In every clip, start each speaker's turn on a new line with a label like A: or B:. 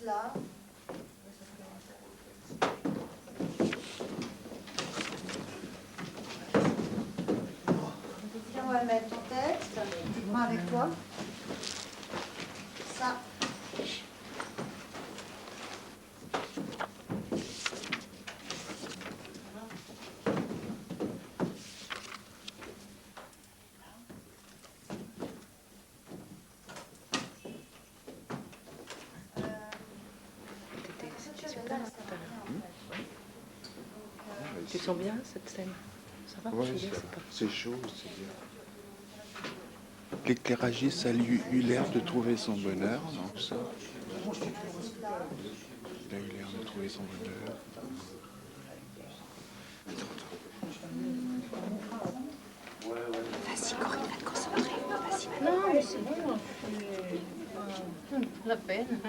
A: là. Tiens, on va mettre ton texte. Tu prends avec toi. Ça.
B: Tu sens bien cette scène? Ça va?
C: Ouais, c'est chaud, c'est bien. L'éclairagiste a eu l'air de trouver son bonheur, donc ça. Il a eu l'air de trouver son bonheur.
B: Vas-y, Corinne, va te concentrer. Vas-y, non, mais c'est bon. La peine.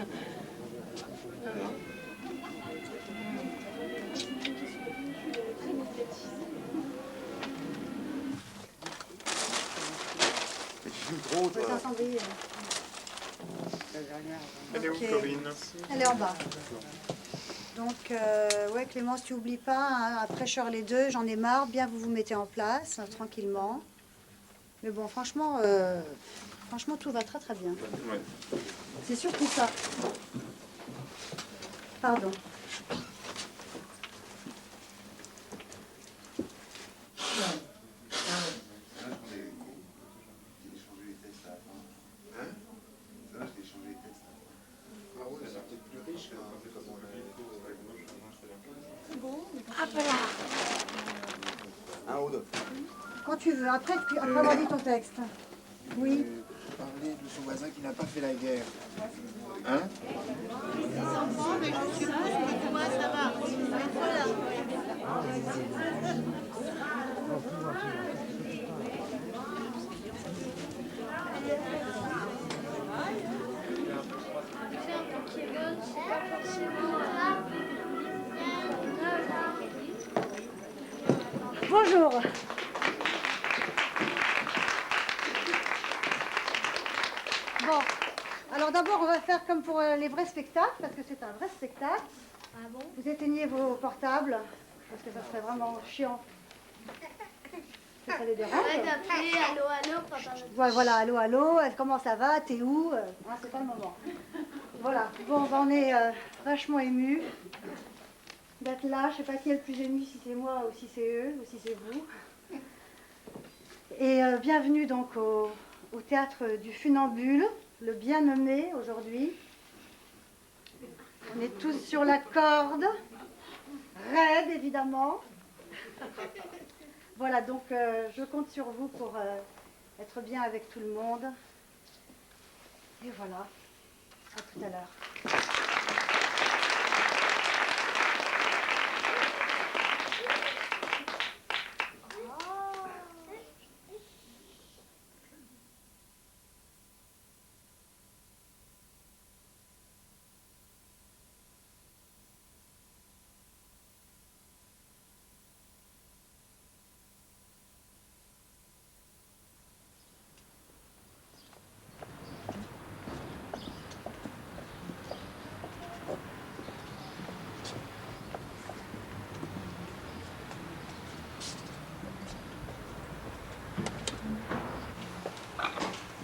D: Elle est où, Corinne?
A: Elle est en bas. Donc, ouais, Clémence, tu oublies pas, hein, après Shirley 2, j'en ai marre, bien vous vous mettez en place, tranquillement. Mais bon, franchement, franchement, tout va très très bien.
D: Ouais.
A: C'est surtout ça. Pardon. Quand tu veux, après avoir dit ton texte. Oui.
E: Parler de son voisin qui n'a pas fait la guerre. Hein?
A: Bonjour. Bon, alors d'abord on va faire comme pour les vrais spectacles, parce que c'est un vrai spectacle.
F: Ah bon?
A: Vous éteignez vos portables, parce que ça serait vraiment chiant. Que ça les dérange.
F: Ouais, d'appeler allô, allô, quand on
A: Ouais, voilà, allô, allô, comment ça va, t'es où? Hein, c'est pas le moment. Voilà, bon, ben, on est vachement émus d'être là. Je sais pas qui est le plus ému, si c'est moi ou si c'est eux ou si c'est vous. Et bienvenue donc au théâtre du Funambule, le bien nommé aujourd'hui. On est tous sur la corde, raide évidemment. Voilà, donc je compte sur vous pour être bien avec tout le monde. Et voilà, à tout à l'heure.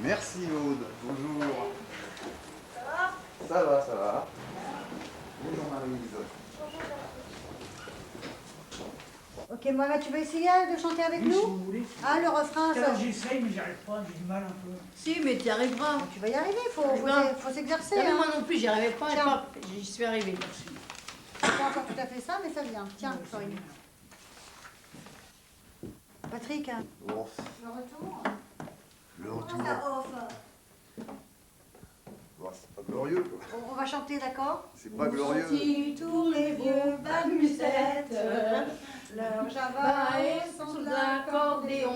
E: Merci Aude, bonjour.
A: Ça va?
E: Ça va, ça va. Bonjour Marie-Lise.
A: Ok, Mohamed, tu veux essayer de chanter avec
G: Oui,
A: nous?
G: si vous voulez.
A: Ah, le refrain, ça...
G: Alors j'essaye, mais j'arrive pas, j'ai du mal un peu.
H: Si, mais tu y arriveras.
A: Tu vas y arriver, faut s'exercer.
H: Ah, mais
A: Hein.
H: moi non plus, j'y arrivais pas, et
A: Tiens.
H: pas. J'y suis arrivée.
A: C'est pas encore tout à fait ça, mais ça vient. Tiens, Corinne. Patrick,
E: Bon,
A: le retour.
E: le
A: Comment
E: retour.
A: ça off?
E: Bon, c'est pas glorieux, quoi.
A: On va chanter, d'accord?
E: C'est pas glorieux.
A: Sont-ils tous les vieux bas de musette, leur java et
H: Sous
A: son
H: l'accordéon.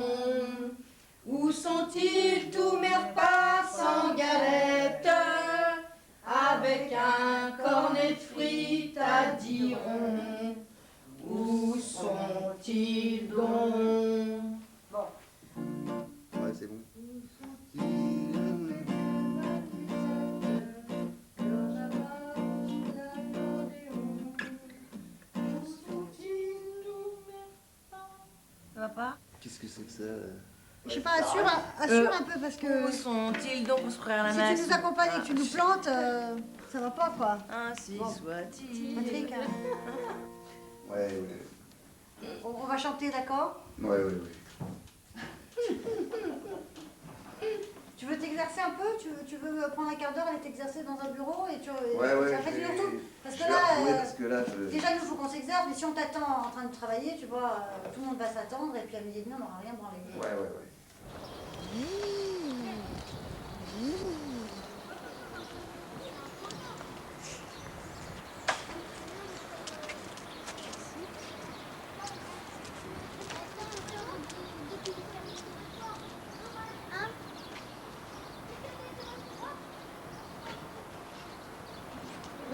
H: Où sont-ils tous mes repas sans galette? Avec un cornet de frites à Diron. Où sont-ils donc?
E: Ouais, c'est bon.
B: Quoi?
I: Qu'est-ce que c'est que ça?
A: Je sais pas, assure un peu parce que
B: Où sont-ils donc pour se frère la
A: si
B: messe?
A: tu nous accompagnes et que tu nous plantes, ça va pas quoi.
B: Ainsi soit-il.
A: Patrick,
I: Ouais.
A: on va chanter, d'accord?
I: Ouais.
A: Tu veux t'exercer un peu? Tu veux prendre un quart d'heure, aller t'exercer dans un bureau et tu
I: Ouais.
A: après tu nous retournes? Parce que
I: Je vais
A: là,
I: retrouver parce que là,
A: déjà il nous faut qu'on s'exerce, mais si on t'attend en train de travailler, tu vois, tout le monde va s'attendre et puis à midi et demi on n'aura rien branlé.
I: Ouais.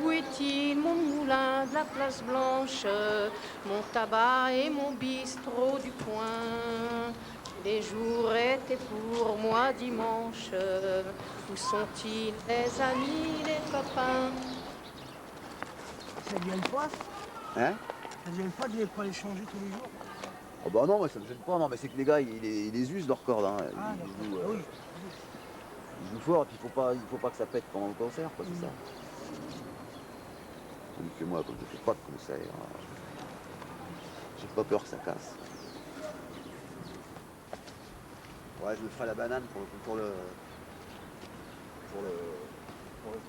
H: Où est-il mon moulin de la place Blanche, mon tabac et mon bistrot du coin? Les jours étaient pour moi dimanche. Où sont-ils les amis, les copains?
G: Ça ne gêne pas?
I: Hein?
G: Ça ne gêne pas de pas les changer tous les jours?
I: Oh bah non, moi ça me gêne pas, non, mais c'est que les gars, ils les usent leur corde, hein.
G: Ah,
I: Ils jouent,
G: d'accord. Oui.
I: ils jouent fort, et puis il faut pas que ça pète pendant le concert, quoi, c'est ça. Tandis que moi, comme je fais pas de concert, j'ai pas peur que ça casse. Ouais, je me ferai la banane pour le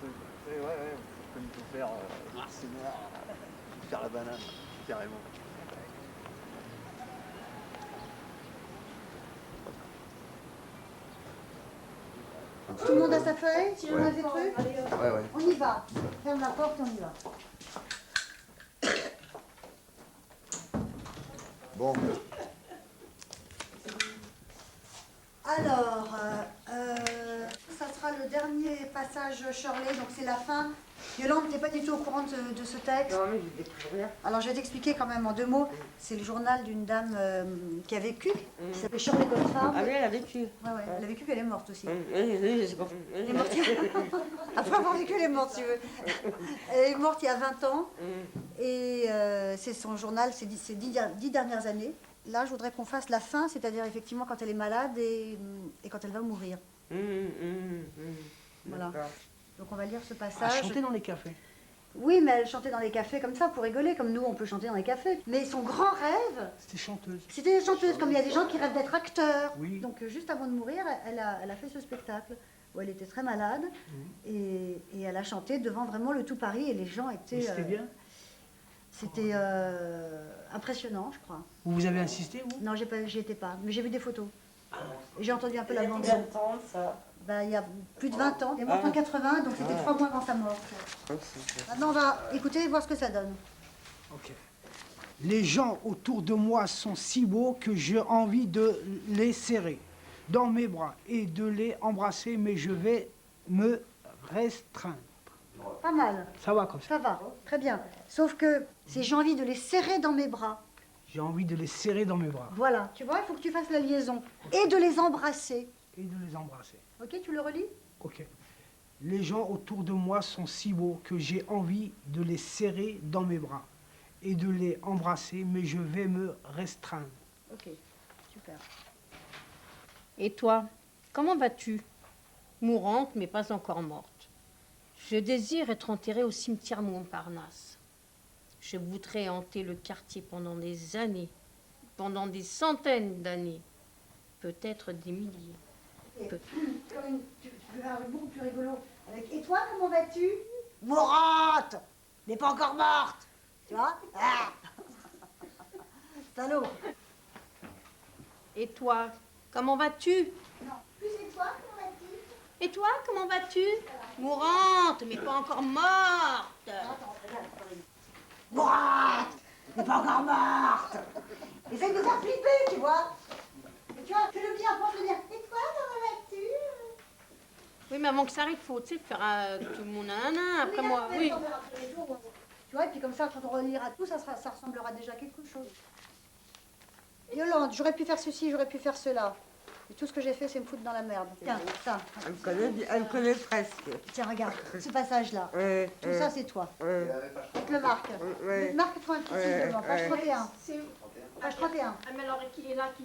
I: truc. Ouais, comme il faut faire noir, c'est noir. Faire la banane, carrément.
A: Tout le monde a sa feuille? Si on a
I: Ouais.
A: des trucs?
I: Ouais.
A: On y va. Ferme la porte, on y va.
I: Bon.
A: Alors, ça sera le dernier passage Shirley, donc c'est la fin. Yolande, t'es pas du tout au courant de ce texte?
B: Non, mais je découvre rien.
A: Alors je vais t'expliquer quand même en 2 mots. C'est le journal d'une dame qui a vécu, qui s'appelle Shirley Goldfarb.
B: Ah oui, elle a vécu.
A: Ouais, elle a vécu qu'elle est morte aussi.
B: Oui, j'ai compris.
A: Elle est morte. Après avoir vécu, elle est morte, si tu veux. Elle est morte il y a 20 ans. Et c'est son journal, c'est 10 dernières années. Là, je voudrais qu'on fasse la fin, c'est-à-dire effectivement quand elle est malade et quand elle va mourir. Voilà. Donc on va lire ce
G: À
A: passage.
G: chanter dans les cafés.
A: Oui, mais elle chantait dans les cafés comme ça pour rigoler, comme nous on peut chanter dans les cafés. Mais son grand rêve,
G: C'était chanteuse.
A: c'était chanteuse, comme il y a des gens qui rêvent d'être acteurs.
G: Oui.
A: Donc juste avant de mourir, elle a fait ce spectacle où elle était très malade et elle a chanté devant vraiment le tout Paris et les gens étaient...
G: Et c'était bien?
A: C'était impressionnant, je crois.
G: Vous avez insisté, vous?
A: Non, j'y étais pas, mais j'ai vu des photos. Et j'ai entendu un peu la bande.
B: Combien de temps, ça?
A: Ben, il y a plus de 20 ans, il est mort en 80, donc c'était 3 mois avant sa mort. Maintenant, on va écouter et voir ce que ça donne.
G: Ok. Les gens autour de moi sont si beaux que j'ai envie de les serrer dans mes bras et de les embrasser, mais je vais me restreindre.
A: Pas mal,
G: Ça va comme ça.
A: ça va, très bien. Sauf que c'est j'ai envie de les serrer dans mes bras.
G: J'ai envie de les serrer dans mes bras
A: Voilà, tu vois, il faut que tu fasses la liaison. Et de les embrasser.
G: et de les embrasser.
A: Ok, tu le relis?
G: Ok. Les gens autour de moi sont si beaux que j'ai envie de les serrer dans mes bras et de les embrasser, mais je vais me restreindre.
A: Ok, super.
H: Et toi, comment vas-tu? Mourante, mais pas encore morte. Je désire être enterrée au cimetière Montparnasse. Je voudrais hanter le quartier pendant des années, pendant des centaines d'années, peut-être des milliers.
A: Tu veux un beaucoup plus rigolo. Et toi, comment vas-tu? Mourante! N'est pas encore morte! Tu vois? Ah. Salaud!
H: Et toi, comment vas-tu?
A: Non, plus et toi, comment vas-tu?
H: Et toi, comment vas-tu? Mourante, mais pas encore morte.
A: Mourante! N'est pas encore morte! Essaye de faire flipper, tu vois? Et tu vois, fais-le bien, pour le dire. Et toi, comment vas-tu?
H: Oui, mais avant que ça arrive, faut, tu sais, faire tout le monde nanana après moi. Oui.
A: Tu vois, et puis comme ça, quand on relira tout, ça ressemblera déjà à quelque chose. Yolande, j'aurais pu faire ceci, j'aurais pu faire cela. Et tout ce que j'ai fait, c'est me foutre dans la merde. Tiens, ça.
J: Elle me connaît presque.
A: Tiens, regarde, ce passage-là. Tout ça, c'est toi. Je te le marque. Marque-toi un petit signe devant. Page 31. Page 31.
H: Ah, mais alors qu'il est là, qui...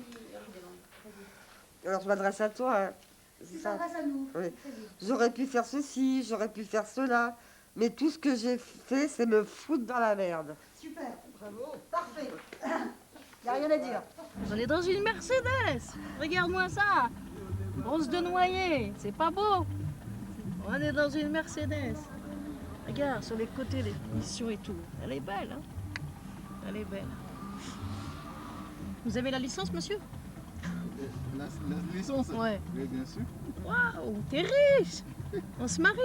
J: Alors je m'adresse à toi. Hein.
A: Tu s'adresses à nous.
J: Oui. J'aurais pu faire ceci, j'aurais pu faire cela. Mais tout ce que j'ai fait, c'est me foutre dans la merde.
A: Super. Bravo. Parfait. Il n'y a rien à dire.
K: On est dans une Mercedes. Regarde-moi ça. Bronze de noyer. C'est pas beau. On est dans une Mercedes. Regarde, sur les côtés, les finitions et tout. Elle est belle, hein. Elle est belle. Vous avez la licence, monsieur?
L: La licence?
K: Ouais.
L: Oui, bien sûr.
K: Waouh, t'es riche. On se marie.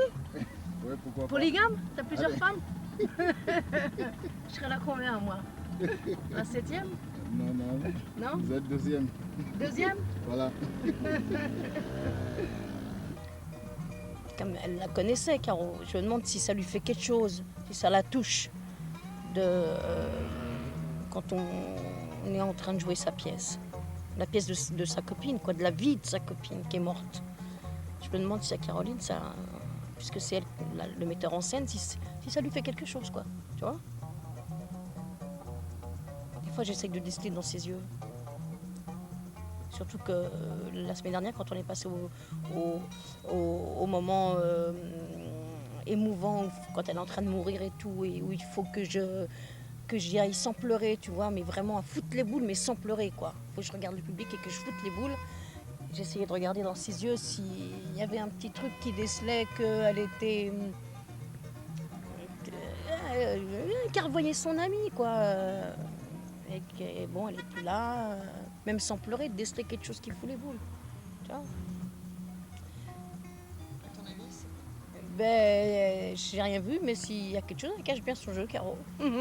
L: Ouais, pourquoi pas.
K: Polygame? T'as plusieurs
L: Allez.
K: femmes? Je serais là combien, moi? La 7e?
L: Non, non.
K: Non?
L: Vous êtes deuxième.
K: Deuxième?
L: Voilà.
K: Comme elle la connaissait, Caro. Je me demande si ça lui fait quelque chose, si ça la touche quand on est en train de jouer sa pièce. La pièce de sa copine, quoi, de la vie de sa copine qui est morte. Je me demande si à Caroline, ça, puisque c'est elle le metteur en scène, si ça lui fait quelque chose, quoi. Tu vois? Des fois, j'essaye de déceler dans ses yeux. Surtout que la semaine dernière, quand on est passé au moment émouvant, quand elle est en train de mourir et tout, et où il faut que j'y aille sans pleurer, tu vois, mais vraiment à foutre les boules, mais sans pleurer, quoi. Faut que je regarde le public et que je foute les boules. J'essayais de regarder dans ses yeux s'il y avait un petit truc qui décelait qu'elle était... qu'elle revoyait son amie, quoi. Et que, bon, elle est plus là, même sans pleurer, de déceler quelque chose qui fout les boules. Tu vois? À ton avis, c'est... Ben, j'ai rien vu, mais s'il y a quelque chose, elle cache bien son jeu, Caro.
A: Elle est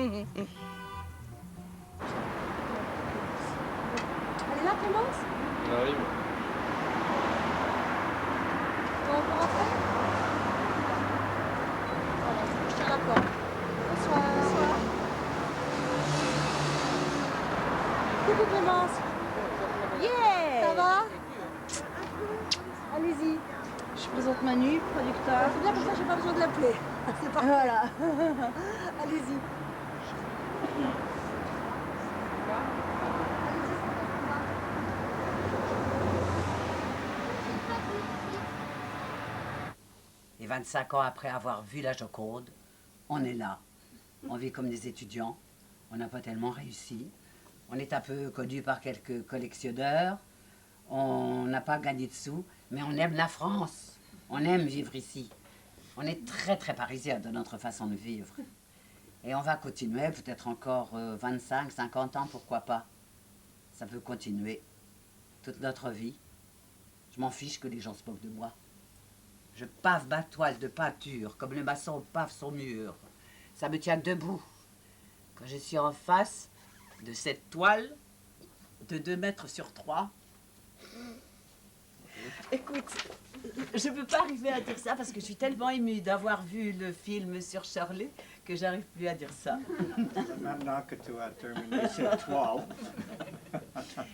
A: là, Clémence?
I: On arrive.
A: On peut rentrer? Voilà, je tiens la porte. Bonsoir. Bonsoir. Coucou Clémence.
K: Yeah!
A: Ça va? Allez-y.
K: Je présente Manu, producteur.
A: C'est bien comme ça, j'ai pas besoin de l'appeler. C'est parfait. Voilà. Allez-y.
M: Et 25 ans après avoir vu la Joconde, on est là. On vit comme des étudiants. On n'a pas tellement réussi. On est un peu connu par quelques collectionneurs. On n'a pas gagné de sous, mais on aime la France. On aime vivre ici. On est très, très parisiens de notre façon de vivre. Et on va continuer, peut-être encore 25, 50 ans, pourquoi pas. Ça peut continuer toute notre vie. Je m'en fiche que les gens se moquent de moi. Je pave ma toile de peinture, comme le maçon pave son mur. Ça me tient debout. Quand je suis en face de cette toile de 2 mètres sur 3, écoute, je ne peux pas arriver à dire ça parce que je suis tellement émue d'avoir vu le film sur Shirley que j'arrive plus à dire ça.
E: Maintenant que tu as terminé cette toile.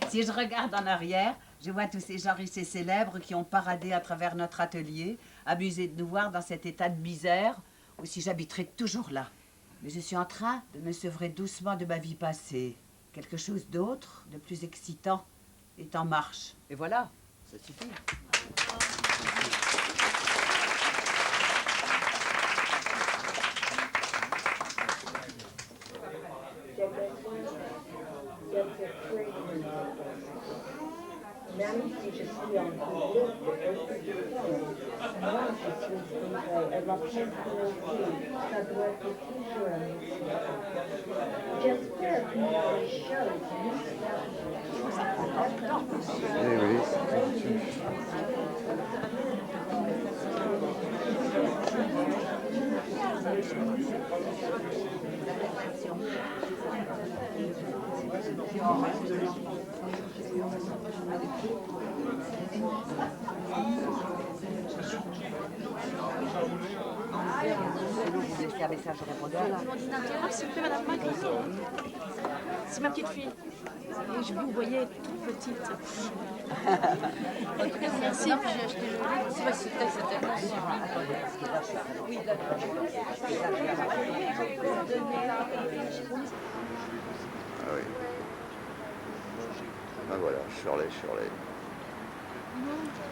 M: Si je regarde en arrière, je vois tous ces gens riches et célèbres qui ont paradé à travers notre atelier, amusés de nous voir dans cet état de misère, ou si j'habiterais toujours là. Mais je suis en train de me sevrer doucement de ma vie passée. Quelque chose d'autre, de plus excitant, est en marche. Et voilà, ça suffit.
B: Même si je suis en public, moi je suis elle va presque ça doit être toujours un mystère. J'espère que les choses
M: Vous laissez un message au répondeur là.
K: Mon ordinateur, s'il vous plaît, madame Magritte. C'est ma petite fille. Et je vous voyais toute petite. Merci, puis j'ai acheté le livre. C'est vrai que c'était tellement oui,
I: Ah oui. Ah voilà, Shirley.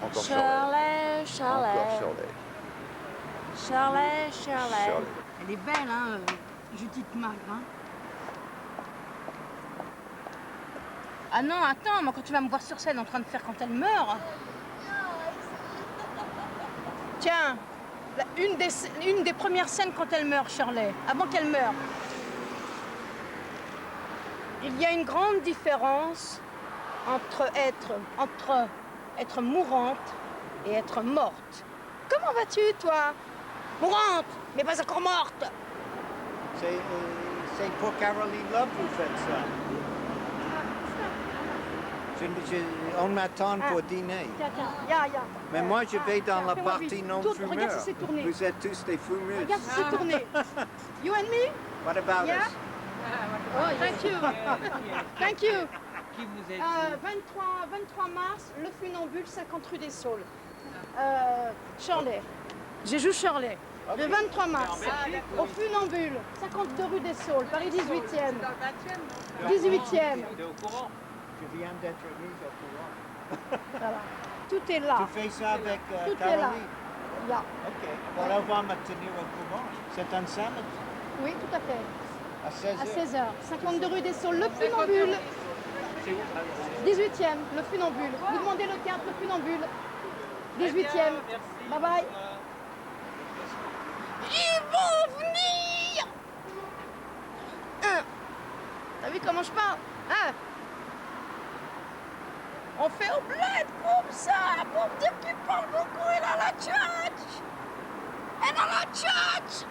I: Encore
K: Shirley.
I: Encore Shirley.
K: Elle est belle, hein, Judith Magre, hein. Ah non, attends, moi quand tu vas me voir sur scène en train de faire quand elle meurt. Tiens, une des premières scènes quand elle meurt, Shirley, avant qu'elle meure. Il y a une grande différence entre être mourante et être morte. Comment vas-tu, toi? Mourante, mais pas encore morte.
E: C'est pour Caroline Love vous faites ça. On m'attend pour dîner.
K: Tiens.
E: Mais moi, je vais dans la
K: fais-moi
E: partie
K: vite.
E: non
K: Tourne,
E: fumeur.
K: regarde si c'est tourné.
E: Vous êtes tous des fumeurs.
K: Regarde si c'est tourné. You and me?
E: What about
K: Yeah?
E: us?
K: Oh, thank you. Thank you. 23 mars, le funambule, 50 rue des Saules. Shirley. Je joue Shirley. Le 23 mars, au funambule, 52 rue des Saules, Paris 18e. 18e.
E: Je viens d'être mise au courant.
K: Voilà. Tout est là.
E: Tu fais ça avec
K: Tout est
E: Caroline?
K: là. Yeah.
E: Ok. Alors, on va me tenir au courant. C'est un samedi?
K: Oui, tout à fait.
E: À 16h?
K: À 16h. 52 rue des Saules, le funambule. 18e, le funambule. Vous demandez le théâtre, le funambule. 18e. Bye bye. Ils vont venir. Hein. T'as vu comment je parle? Hein? On fait au bled comme ça, pour me dire qu'il parle beaucoup. Elle a la tchatch. Elle a la tchatch.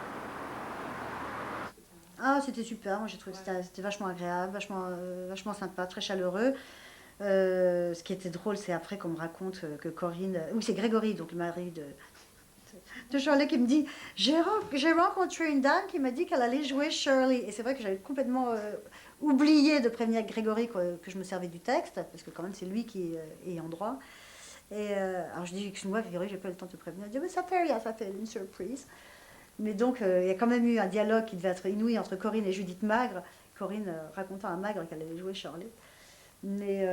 A: Ah, c'était super. Moi, j'ai trouvé que c'était vachement agréable, vachement sympa, très chaleureux. Ce qui était drôle, c'est après qu'on me raconte que Corinne... Oui, c'est Grégory, donc le mari de Shirley, qui me dit « J'ai rencontré une dame qui m'a dit qu'elle allait jouer Shirley. » Et c'est vrai que j'avais complètement oublié de prévenir Grégory que je me servais du texte, parce que quand même, c'est lui qui est en droit. Et alors je dis « Excuse-moi, Grégory, j'ai pas eu le temps de te prévenir. » Il dit « Ça fait rien, ça fait une surprise. » Mais donc, il y a quand même eu un dialogue qui devait être inouï entre Corinne et Judith Magre. Corinne racontant à Magre qu'elle allait jouer Shirley. Mais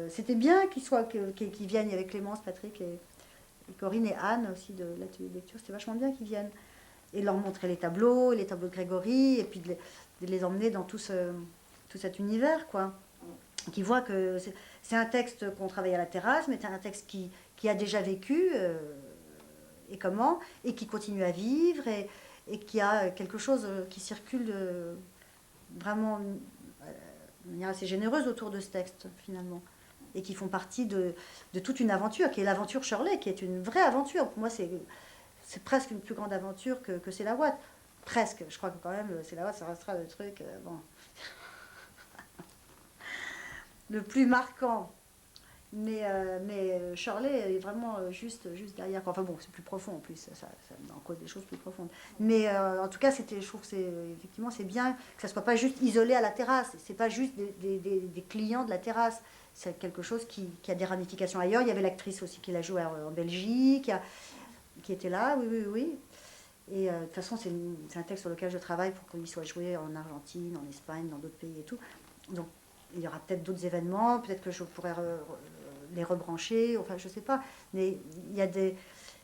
A: c'était bien qu'ils viennent avec Clémence, Patrick et Corinne et Anne aussi de l'atelier de lecture. C'était vachement bien qu'ils viennent. Et leur montrer les tableaux de Grégory, et puis de les emmener dans tout cet univers, quoi. Qui voient que c'est un texte qu'on travaille à la terrasse, mais c'est un texte qui a déjà vécu, et qui continue à vivre, et qui a quelque chose qui circule vraiment de manière assez généreuse autour de ce texte, finalement, et qui font partie de toute une aventure, qui est l'aventure Shirley, qui est une vraie aventure. Pour moi, c'est presque une plus grande aventure que C'est la Ouate. Presque. Je crois que quand même, C'est la Ouate, ça restera le truc, bon, le plus marquant. Mais Shirley est vraiment juste derrière. Enfin bon, c'est plus profond en plus, ça en cause des choses plus profondes. Mais en tout cas, je trouve que effectivement c'est bien que ça ne soit pas juste isolé à la terrasse. C'est pas juste des clients de la terrasse. C'est quelque chose qui a des ramifications ailleurs. Il y avait l'actrice aussi qui l'a joué en Belgique, qui était là, oui. Et de toute façon, c'est un texte sur lequel je travaille pour qu'il soit joué en Argentine, en Espagne, dans d'autres pays et tout. Donc il y aura peut-être d'autres événements, peut-être que je pourrais les rebrancher, enfin je sais pas. Mais il y a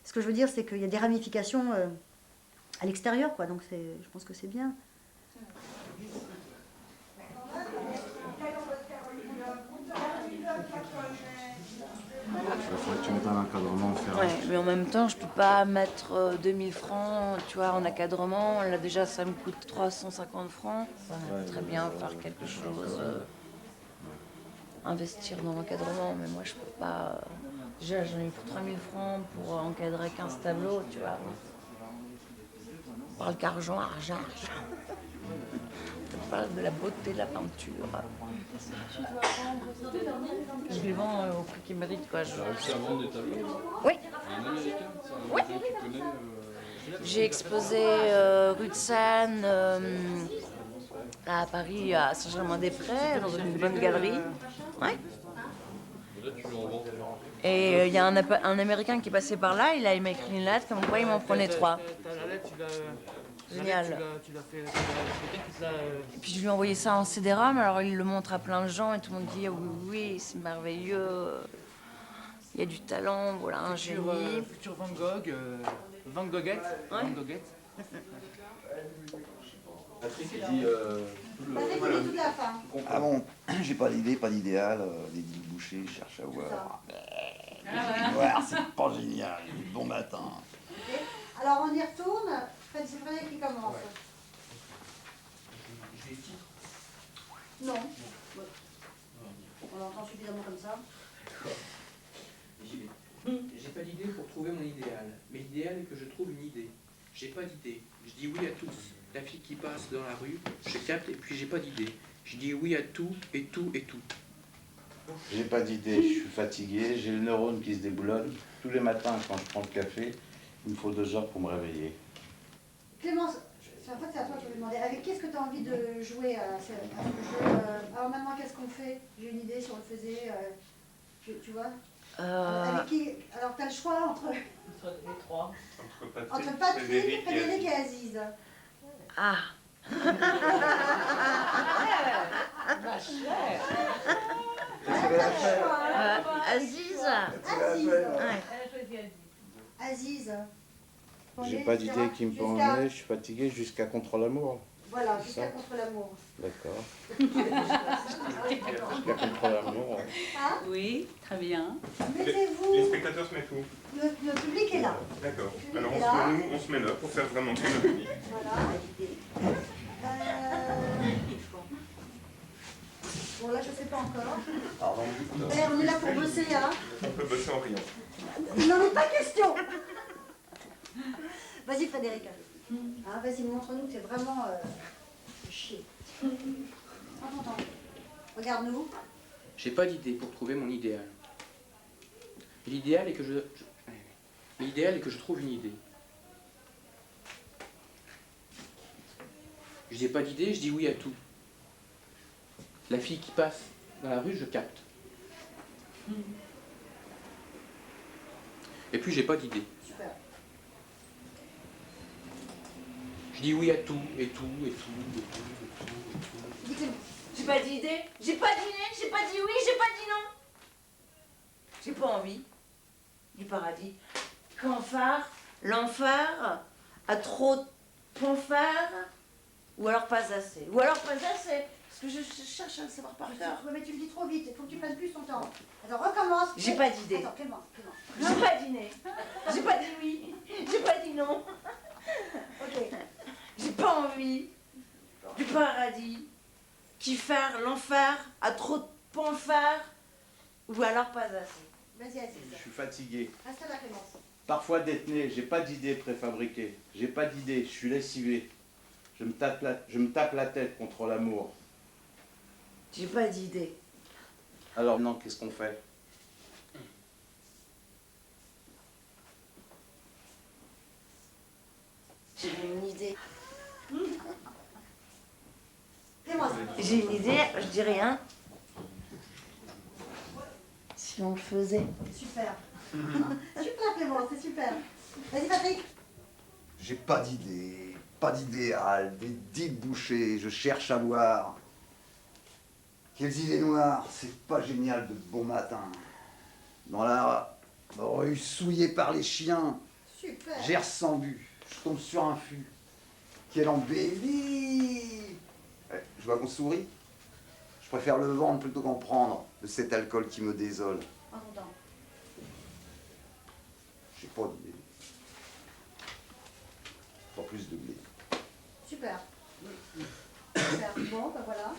A: ce que je veux dire, c'est qu'il y a des ramifications à l'extérieur, quoi. Donc je pense que c'est bien.
C: Il faudrait que tu mettes un encadrement ferme.
B: Ouais, mais en même temps, je peux pas mettre 2000 francs, tu vois, en encadrement. Là, déjà, ça me coûte 350 francs. Ça va très bien faire quelque chose, investir dans l'encadrement, mais moi, je peux pas. Déjà, j'en ai eu pour 3000 francs pour encadrer 15 tableaux, tu vois. On parle qu'argent. On parle de la beauté de la peinture. Je les vends au prix qu'ils méritent, quoi.
L: Tu as vendu des tableaux?
B: Oui.
L: Un Américain, c'est un
B: Oui.
L: Américain que tu connais
B: J'ai exposé rue de Seine,
N: là, à Paris, à Saint-Germain-des-Prés, dans une bonne galerie. Ouais. Et il y a un Américain qui est passé par là, il m'a écrit une lettre, comme quoi il m'en prenait 3. Génial. Et puis je lui ai envoyé ça en CD-ROM, alors il le montre à plein de gens et tout le monde dit oui, oui, c'est merveilleux. Il y a du talent, voilà, un génie.
O: Futur Van Gogh, Van Goghette.
N: Ouais.
O: Van Goghette.
L: Patrick dit
A: Patrick, toute la fin.
P: Ah bon, j'ai pas d'idée, pas d'idéal. Les dix bouchers, je cherche à voir. Voir, c'est pas génial. Bon matin.
A: Ok. Alors on y retourne. C'est Frédéric qui commence.
L: J'ai les titres.
A: Non. On l'entend suffisamment comme ça.
Q: J'y vais. J'ai pas d'idée pour trouver mon idéal, mais l'idéal est que je trouve une idée. J'ai pas d'idée. Je dis oui à tous. La fille qui passe dans la rue, je capte et puis j'ai pas d'idée. Je dis oui à tout et tout et tout.
R: J'ai pas d'idée, je suis fatigué, j'ai le neurone qui se déboulonne. Tous les matins, quand je prends le café, il me faut 2 heures pour me réveiller.
A: Clémence, en fait c'est à toi que je vais demander. Avec qui est-ce que tu as envie de jouer à ce jeu Alors maintenant, qu'est-ce qu'on fait? J'ai une idée si on le faisait. Tu vois Avec qui? Alors tu as le choix entre
H: les 3.
A: Entre Patrick, Frédéric et Aziz.
N: Ah.
H: Ma chère.
N: Aziz.
A: Aziz.
N: Ouais.
A: Aziz.
R: J'ai pas d'idée qui me peut emmener, je suis fatigué jusqu'à contre l'amour.
A: Voilà, jusqu'à contre l'amour.
R: D'accord. Jusqu'à contre l'amour.
A: Hein?
N: Oui, très bien.
A: Mettez-vous.
D: Les spectateurs se mettent où?
A: Le public est là.
D: D'accord.
A: Le public
D: Alors
A: est là.
D: on se met là pour faire vraiment tout le public.
A: Voilà. Bon là je sais pas encore.
R: Pardon.
A: Eh, on est là pour bosser, hein.
D: On peut bosser en riant.
A: Il n'en est pas question. Vas-y Frédéric. Ah, vas-y, montre-nous que c'est vraiment chier. Attends. Regarde-nous.
Q: J'ai pas d'idée pour trouver mon idéal. Et l'idéal est que l'idéal est que je trouve une idée. Je n'ai pas d'idée, je dis oui à tout. La fille qui passe dans la rue, je capte. Et puis j'ai pas d'idée.
A: Super.
Q: Je dis oui à tout, et tout, et tout, et tout, et tout, et tout.
N: J'ai pas d'idée, j'ai pas d'idée, j'ai pas dit oui, j'ai pas dit non. J'ai pas envie du paradis. Qu'enfer, l'enfer a trop de fanfare, ou alors pas assez. Ou alors pas assez, parce que je cherche à le savoir par cœur.
A: Mais tu le dis trop vite, il faut que tu prennes plus ton temps. Attends, recommence.
N: J'ai pas d'idée.
A: Attends, Clémence.
N: J'ai pas dîné. J'ai pas dit oui, j'ai pas dit non.
A: Ok.
N: J'ai pas envie du paradis qui faire l'enfer a trop de fanfare, ou alors pas assez.
A: Vas-y, Aziz.
R: Je suis fatigué.
A: Reste là, Clémence.
R: Parfois détenu, j'ai pas d'idée préfabriquée. J'ai pas d'idée, je suis lessivé. Je me tape la tête contre l'amour.
N: J'ai pas d'idée.
R: Alors non, qu'est-ce qu'on fait?
N: J'ai une idée.
A: Clémence.
N: J'ai une idée, je dis rien. Si on le faisait.
A: Super. Super, Clémence, c'est super. Vas-y, Patrick.
P: J'ai pas d'idée, pas d'idéal, des 10 bouchées, je cherche à voir. Quelles idées noires, c'est pas génial de bon matin. Dans la rue souillée par les chiens,
A: Super.
P: j'erre sans but, je tombe sur un fût. Quelle embellie! Je vois qu'on sourit. Je préfère le vendre plutôt qu'en prendre de cet alcool qui me désole.
A: En ton temps.
P: J'ai pas d'idée. Pas plus de blé.
A: Super. Super. Bon, ben voilà.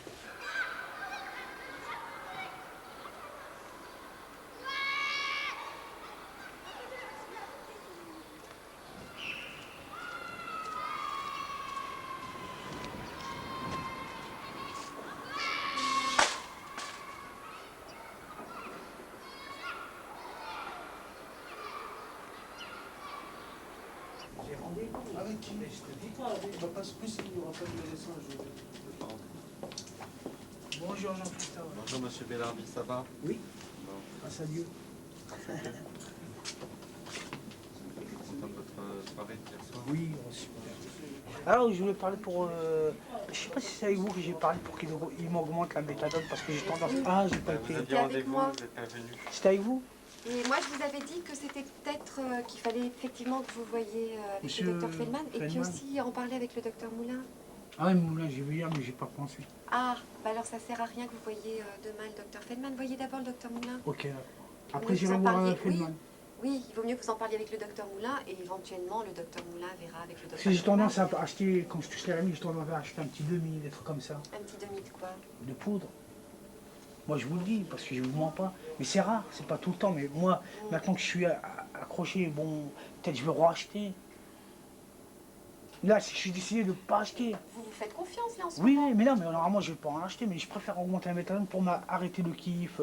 G: Avec qui? Mais je te dis pas, on va pas se pousser, il n'y aura pas de dessin. Bonjour Jean-Christophe.
I: Bonjour Monsieur Bellarbi, ça va?
G: Oui. Grâce à Dieu.
I: Content de votre soirée hier soir?
G: Oui, super. Alors, je voulais parler pour... je sais pas si c'est avec vous que j'ai parlé pour qu'il m'augmente la méthadone parce que j'ai tendance... Ah, j'ai pas été...
I: Vous aviez rendez-vous, vous n'êtes pas venu.
G: C'était avec vous?
S: Et moi, je vous avais dit que c'était peut-être qu'il fallait effectivement que vous voyiez avec
G: Monsieur
S: le docteur Feldman et puis
G: Feldman.
S: aussi en parler avec le docteur Moulin.
G: Ah oui, Moulin, j'ai vu hier, mais j'ai pas pensé.
S: Ah, bah alors ça sert à rien que vous voyiez demain le docteur Feldman. Voyez d'abord le docteur Moulin.
G: Ok, d'accord. Après,
S: Vous
G: j'irai
S: en
G: voir
S: parliez,
G: Feldman.
S: Oui, il vaut mieux que vous en parliez avec le docteur Moulin et éventuellement le docteur Moulin verra avec le docteur
G: Parce que j'ai
S: Feldman.
G: tendance à acheter, quand je touche les remis, j'ai tendance à acheter un petit demi, des trucs comme ça.
S: Un petit demi de quoi?
G: De poudre. Moi, je vous le dis, parce que je ne vous mens pas. Mais c'est rare, c'est pas tout le temps. Mais moi, maintenant que je suis accroché, bon, peut-être je vais racheter. Là, si je suis décidé de ne pas acheter.
S: Vous vous faites confiance là en ce
G: Oui,
S: moment?
G: oui, mais non, mais normalement, je ne vais pas en acheter. Mais je préfère augmenter la méthadone pour arrêter le kiff,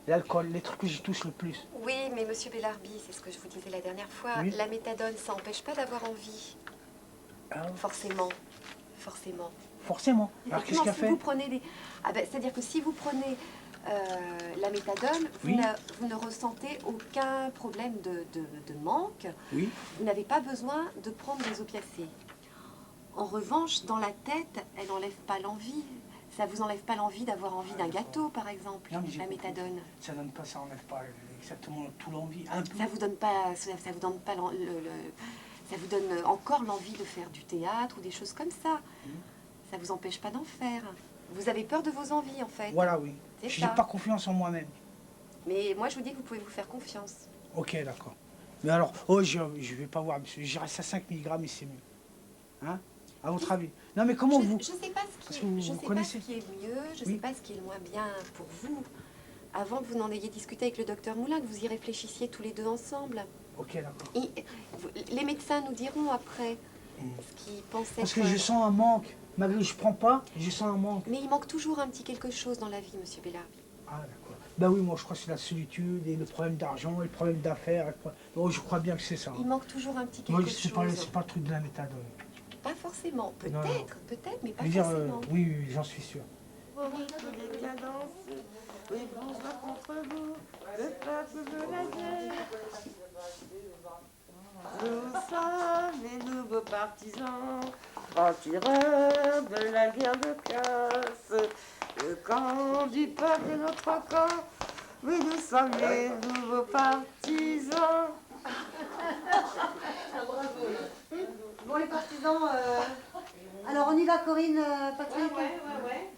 G: l'alcool, les trucs que j'y touche le plus.
S: Oui, mais monsieur Bellarbi, c'est ce que je vous disais la dernière fois,
G: Oui.
S: la méthadone, ça n'empêche pas d'avoir envie.
G: Ah,
S: Forcément. Forcément.
G: forcément. Alors, qu'est-ce
S: Effectivement,
G: qu'elle
S: si
G: fait?
S: vous prenez des... Ah ben, c'est-à-dire que si vous prenez la méthadone,
G: Oui.
S: vous ne ressentez aucun problème de manque.
G: Oui.
S: Vous n'avez pas besoin de prendre des opiacés. En revanche, dans la tête, elle n'enlève pas l'envie. Ça vous enlève pas l'envie d'avoir envie d'un gâteau, par exemple,
G: Non, mais j'ai
S: la
G: compris.
S: méthadone.
G: Ça donne pas, ça enlève pas exactement tout l'envie. Un peu.
S: Ça vous donne pas, ça vous donne pas ça vous donne encore l'envie de faire du théâtre ou des choses comme ça. Ça vous empêche pas d'en faire. Vous avez peur de vos envies, en fait.
G: Voilà, oui.
S: C'est
G: Je
S: ça.
G: n'ai pas confiance en moi-même.
S: Mais moi, je vous dis que vous pouvez vous faire confiance.
G: Ok, d'accord. Mais alors, oh, je vais pas voir, monsieur. Je reste à 5 mg et c'est mieux. Hein? À votre avis? Non, mais comment vous...
S: Je sais pas
G: Parce
S: ce
G: que
S: qui,
G: vous
S: je sais pas
G: connaissez.
S: ce qui est mieux, je
G: Oui.
S: sais pas ce qui est le moins bien pour vous. Avant que vous n'en ayez discuté avec le docteur Moulin, que vous y réfléchissiez tous les deux ensemble.
G: Ok, d'accord.
S: Les médecins nous diront après ce qu'ils pensaient.
G: Parce que je sens un manque. Malgré que je prends pas, je sens un manque.
S: Mais il manque toujours un petit quelque chose dans la vie, monsieur Bellarbi.
G: Ah, d'accord. Ben oui, moi, je crois que c'est la solitude et le problème d'argent et le problème d'affaires. Oh, je crois bien que c'est ça.
S: Il manque toujours un petit quelque
G: Moi,
S: chose.
G: c'est pas le truc de la méthadone.
S: Pas forcément.
G: Non, non.
S: Peut-être, mais pas
G: Je veux dire,
S: forcément.
G: oui, oui, j'en suis sûr.
J: Les cadences, oui, bonjour contre vous, le peuple de la guerre. Nous sommes les nouveaux partisans, anti-tireurs de la guerre de classe. Le camp du peuple est notre camp, oui, nous sommes les nouveaux partisans.
A: Bon, les partisans, alors on y va, Corinne, Patrick?
H: Ouais.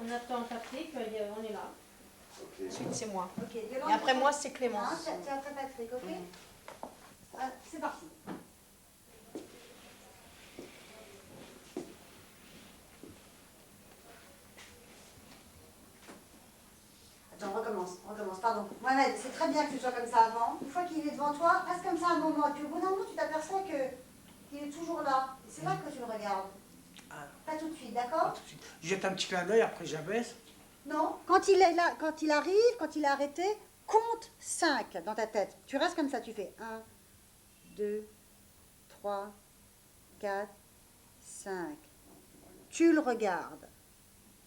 H: On attend Patrick, on est là. Ensuite, c'est moi.
A: Ok,
H: Et après moi, c'est Clémence.
A: Hein, c'est après Patrick, ok? Ah, c'est parti. Attends, on recommence, pardon. Mohamed, c'est très bien que tu sois comme ça avant. Une fois qu'il est devant toi, reste comme ça un moment. Et puis au bout d'un moment, tu t'aperçois qu'il est toujours là. Et c'est là que tu le regardes. Pas tout de suite, d'accord?
G: Je jette un petit clin d'œil, après j'abaisse.
A: Non. Quand il est là, quand il arrive, quand il est arrêté, compte 5 dans ta tête. Tu restes comme ça, tu fais 1, 2, 3, 4, 5. Tu le regardes.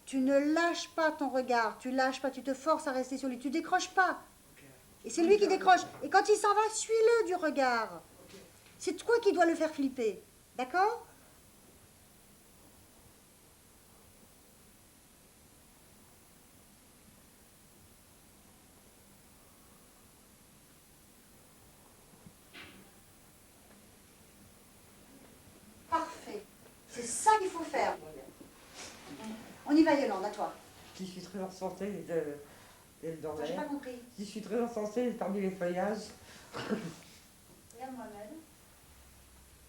A: Tu ne lâches pas ton regard, tu lâches pas, tu te forces à rester sur lui, tu décroches pas. Et c'est lui qui décroche. Et quand il s'en va, suis-le du regard. C'est toi qui dois le faire flipper. D'accord? Parfait. C'est ça qu'il faut faire. On y va, Yolande, à toi.
J: Je suis très enchantée d'être dans
A: J'ai
J: l'air.
A: pas compris.
J: Je suis très enchantée d'être parmi les feuillages.
A: Regarde Mohamed.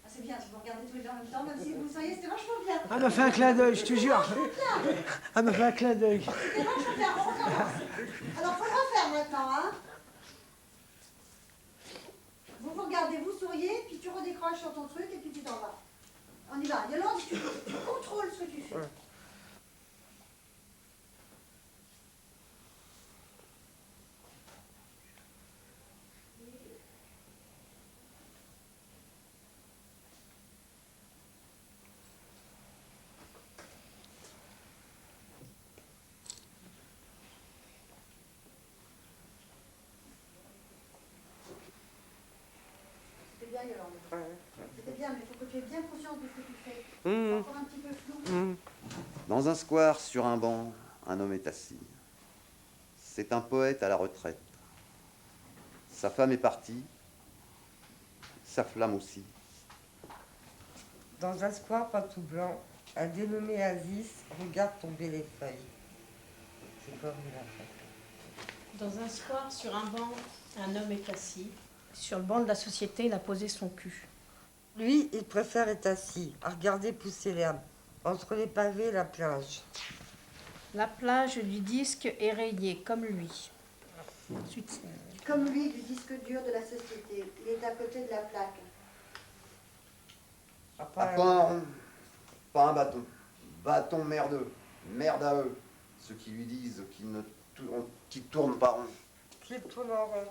A: Ah, c'est bien, si vous regardez tous les deux en même temps, même si vous le soyez, c'était vachement bien.
G: Elle m'a fait un clin d'œil, je te jure. Elle m'a fait un clin d'œil.
A: C'était vachement bien, on recommence. Alors, faut le refaire maintenant, hein. Vous vous regardez, vous souriez, puis tu redécroches sur ton truc et puis tu t'en vas. On y va. Yolande, tu contrôles ce que tu fais. pareil alors.
J: Ouais.
A: C'était bien, mais il faut que tu aies bien conscience de ce que tu fais.
J: Mmh.
A: C'est encore un petit peu flou.
J: Mmh.
P: Dans un square, sur un banc, un homme est assis. C'est un poète à la retraite. Sa femme est partie, sa flamme aussi.
J: Dans un square pas tout blanc, un dénommé Aziz regarde tomber les feuilles. C'est comme il a fait.
H: Dans un square, sur un banc, un homme est assis. Sur le banc de la société, il a posé son cul.
J: Lui, il préfère être assis, à regarder pousser l'herbe, entre les pavés et la plage.
H: La plage du disque est rayée, comme lui. Ensuite,
A: Comme lui, du disque dur de la société. Il est à côté de la plaque.
P: Pas un bâton. Bâton merdeux. Merde à eux. Ceux qui lui disent qu'il tourne pas rond.
J: Qu'il tourne en rond.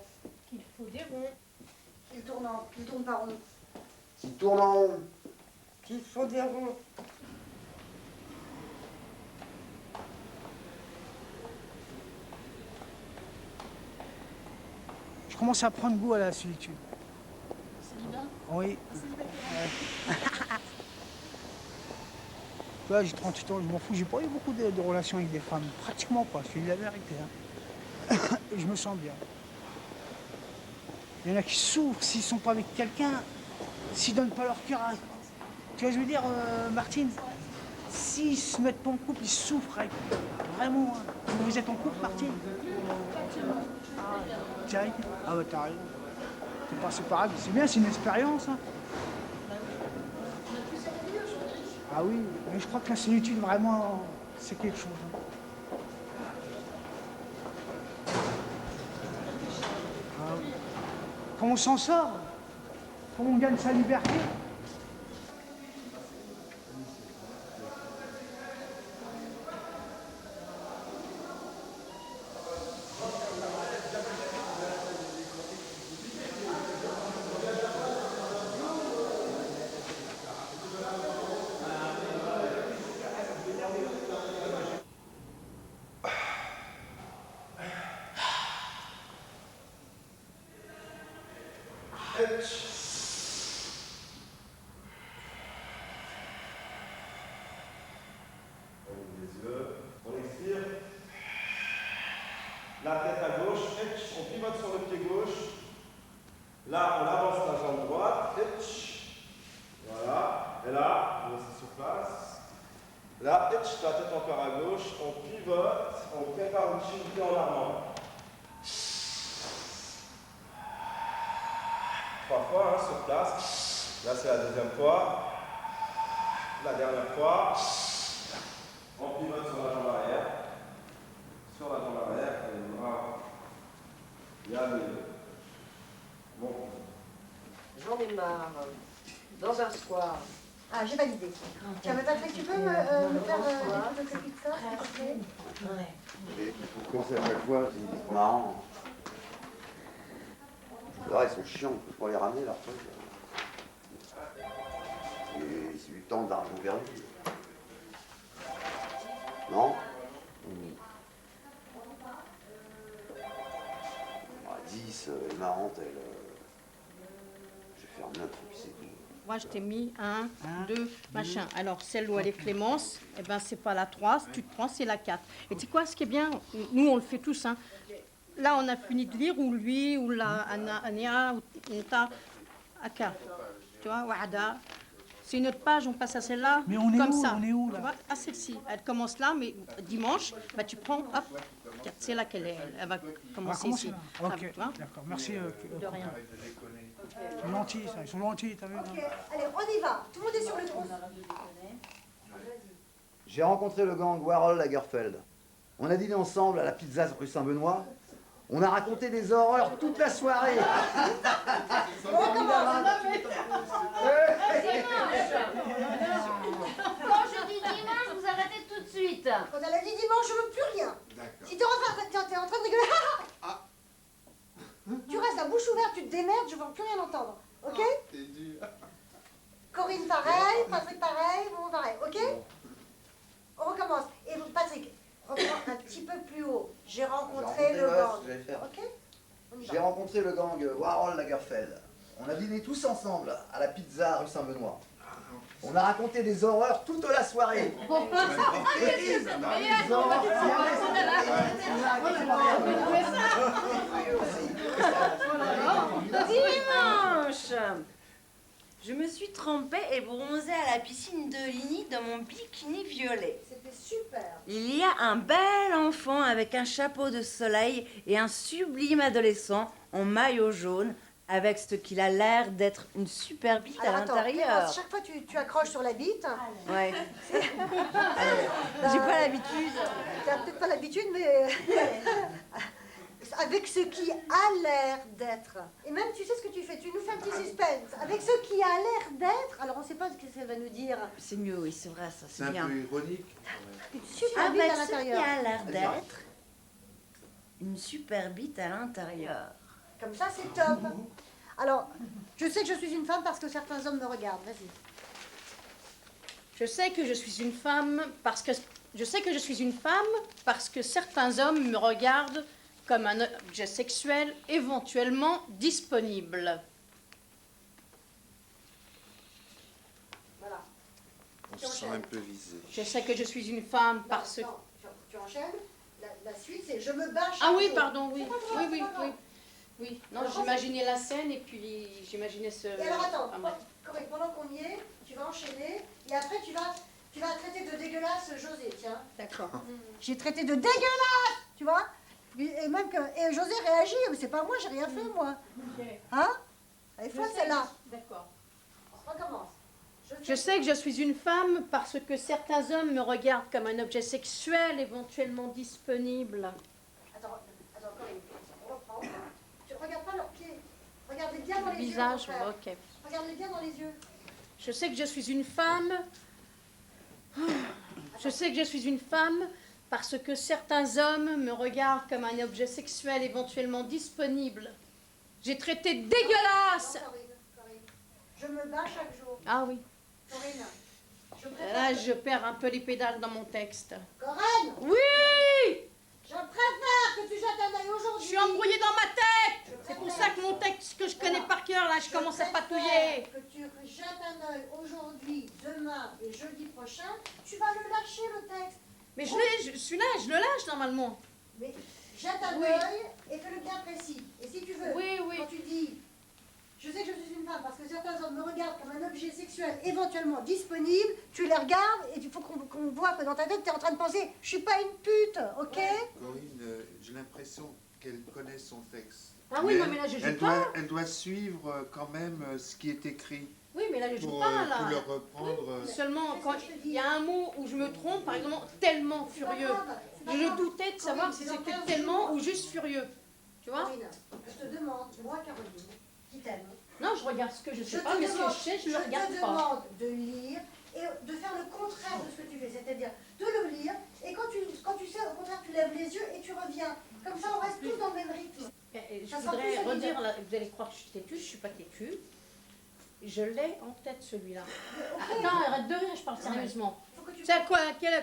H: Qu'il faut des ronds.
A: Qu'il tourne pas rond.
P: Qui tourne en rond.
J: Qu'il faut des ronds.
G: Je commence à prendre goût à la solitude.
K: Célibat?
G: Oui. Là, j'ai 38 ans, je m'en fous. J'ai pas eu beaucoup de relations avec des femmes. Pratiquement pas, je dis la vérité. Hein. Et je me sens bien. Il y en a qui souffrent s'ils sont pas avec quelqu'un, s'ils donnent pas leur cœur à... Tu vois, je veux dire, Martine, s'ils se mettent pas en couple, ils souffrent. Vraiment. Hein. Vous êtes en couple, Martine? Tiens, ah bah t'as raison. C'est pas grave, c'est bien, c'est une expérience. Hein. Ah oui, mais je crois que la solitude, vraiment, c'est quelque chose. Hein. Ah oui. Comment on s'en sort? Comment on gagne sa liberté?
T: On expire. La tête à gauche, on pivote sur le pied gauche. Là, on avance la jambe droite. Voilà. Et là, on reste sur place. Là, la tête encore à gauche. On pivote. On prépare une chute en avant. 3 fois hein, sur place. Là, c'est la deuxième fois. La dernière fois. On pivote sur la jambe arrière. Sur la jambe arrière, et bravo. Il y a les deux. Bon.
J: J'en ai marre. Dans un square.
A: Ah, j'ai validé. Tiens, mais Patrick, tu peux me faire des photocopies de ça, s'il te plaît?
P: Et pour commencer à chaque fois, c'est marrant. Là, ils sont chiants, on peut pas les ramener, là, après. Et c'est du temps d'argent perdu. Non? 10, elle est marrante, elle. Je vais faire 9 et puis c'est tout.
H: moi, je t'ai mis 1, 2, machin. Alors, celle où elle est Clémence, eh ben, c'est pas la 3, tu te prends, c'est la 4. Et tu sais quoi, ce qui est bien, nous, on le fait tous, hein. Là, on a fini de lire, ou lui, ou la Ania, ou ta Aka. Tu vois, Wada. C'est une autre page, on passe à celle-là, comme ça.
G: On est où, là?
H: Tu vois, à celle-ci. Elle commence là, mais dimanche, bah, tu prends, hop, c'est là qu'elle est. Elle va commencer ici.
G: Ok,
H: Tu vois?
G: d'accord, merci.
H: De rien.
G: Ils sont gentils, ça. Ils sont gentils, t'as vu?
A: Ok, allez, on y va. Tout le monde est sur le trousse.
P: J'ai rencontré le gang Warhol Lagerfeld. On a dîné ensemble à la pizza rue Saint-Benoît. On a raconté des horreurs toute la soirée.
A: On recommence.
F: Quand je dis dimanche, vous arrêtez tout de suite.
A: Quand elle a dit dimanche, je veux plus rien. Si t'es en train de rigoler, tu restes la bouche ouverte, tu te démerdes, je ne veux plus rien entendre. Ok? Corinne pareil, Patrick pareil, bon pareil, ok? On recommence. Et vous, Patrick, reprends un petit peu plus haut. J'ai rencontré le gang. Ok? On y va.
P: J'ai rencontré le gang Warhol Lagerfeld. On a dîné tous ensemble à la pizza rue Saint-Benoît. On a raconté des horreurs toute la soirée.
N: Dimanche, je me suis trempée et bronzée à la piscine de Ligny dans mon bikini violet.
A: C'était super.
N: Il y a un bel enfant avec un chapeau de soleil et un sublime adolescent en maillot jaune avec ce qu'il a l'air d'être une super bite à
A: Alors, attends,
N: l'intérieur.
A: Clémence, chaque fois tu accroches sur la bite.
N: Ouais. J'ai pas l'habitude.
A: Tu n'as peut-être pas l'habitude, mais avec ce qui a l'air d'être. Et même, tu sais ce que tu fais, tu nous fais un petit suspense. Avec ce qui a l'air d'être, alors on ne sait pas ce que ça va nous dire.
N: C'est mieux, oui, c'est vrai, ça,
R: C'est
N: c'est
R: un
N: bien.
R: peu ironique.
A: Une super bite
N: Avec
A: à
N: ce qui
A: l'intérieur.
N: a l'air d'être une super bite à l'intérieur.
A: Comme ça, c'est top. Alors, je sais que je suis une femme parce que certains hommes me regardent. Vas-y.
H: Je sais que je suis une femme parce que certains hommes me regardent comme un objet sexuel éventuellement disponible.
A: Voilà.
C: On se sent un peu visé.
H: Je sais que je suis une femme parce que...
A: Non, tu enchaînes. La suite, c'est je me bats chaque
H: Ah oui,
A: jour.
H: pardon, oui.
A: C'est pas grave,
H: Oui,
A: c'est
H: oui,
A: pas grave.
H: oui. Oui, non,
A: Alors,
H: j'imaginais la scène et puis j'imaginais ce...
A: Et alors attends,
H: Ah, ouais.
A: Corinne, pendant qu'on y est, tu vas enchaîner et après tu vas traiter de dégueulasse José, tiens.
H: D'accord.
A: J'ai traité de dégueulasse, tu vois. Et même que et José réagit, mais c'est pas moi, j'ai rien fait moi. Hein? Elle est folle celle-là.
H: D'accord.
A: On recommence.
H: Je sais que je suis une femme parce que certains hommes me regardent comme un objet sexuel éventuellement disponible.
A: Attends, Corinne, on reprend. Tu regardes pas leurs pieds. Regarde-les bien dans les
H: Visage,
A: yeux. mon frère.
H: ok.
A: Regarde-les bien dans les yeux.
H: Je sais que je suis une femme. Je sais que je suis une femme parce que certains hommes me regardent comme un objet sexuel éventuellement disponible. J'ai traité de dégueulasse.
A: Non, Corinne. Je me bats chaque jour.
H: Ah oui.
A: Corinne, je préfère...
H: Là, je perds un peu les pédales dans mon texte.
A: Corinne,
H: Oui!
A: je préfère que tu jettes un œil
H: Je
A: aujourd'hui.
H: suis embrouillée dans ma tête. C'est pour ça que mon texte que je connais par cœur, là, je commence à patouiller.
A: Que tu jettes un œil aujourd'hui, demain et jeudi prochain, tu vas le lâcher le texte.
H: Mais celui-là, je le lâche normalement.
A: Mais jette un
H: Oui.
A: œil et fais-le bien précis. Et si tu veux,
H: Oui, oui.
A: quand tu dis je sais que je suis une femme parce que certains hommes me regardent comme un objet sexuel éventuellement disponible, tu les regardes et il faut qu'on voit que dans ta tête tu es en train de penser je suis pas une pute, ok?
C: Corinne, j'ai l'impression qu'elle connaît son texte.
H: Ah oui, non, mais là, je joue pas.
C: Elle doit suivre quand même ce qui est écrit.
H: Oui, mais là, je joue
C: Pour,
H: pas, là.
C: pour le reprendre.
H: Seulement, quand il y a un mot où je me trompe, par exemple, tellement furieux. Je doutais de savoir si c'était tellement ou juste furieux. Tu vois?
A: Corinne, je te demande, moi Caroline, qui t'aime.
H: Non, je regarde ce que je sais pas, mais ce que je sais, je le regarde
A: te
H: pas.
A: demande de lire et de faire le contraire de ce que tu fais, c'est-à-dire de le lire et quand tu sais, au contraire, tu lèves les yeux et tu reviens. Comme ça, on reste tous dans le même rythme.
H: Je
A: Ça sera
H: voudrais
A: plus
H: redire,
A: évident.
H: là, vous allez croire que je suis têtue, je suis pas têtue. Je l'ai en tête, celui-là. Attends, arrête de rire, je parle sérieusement. Tu sais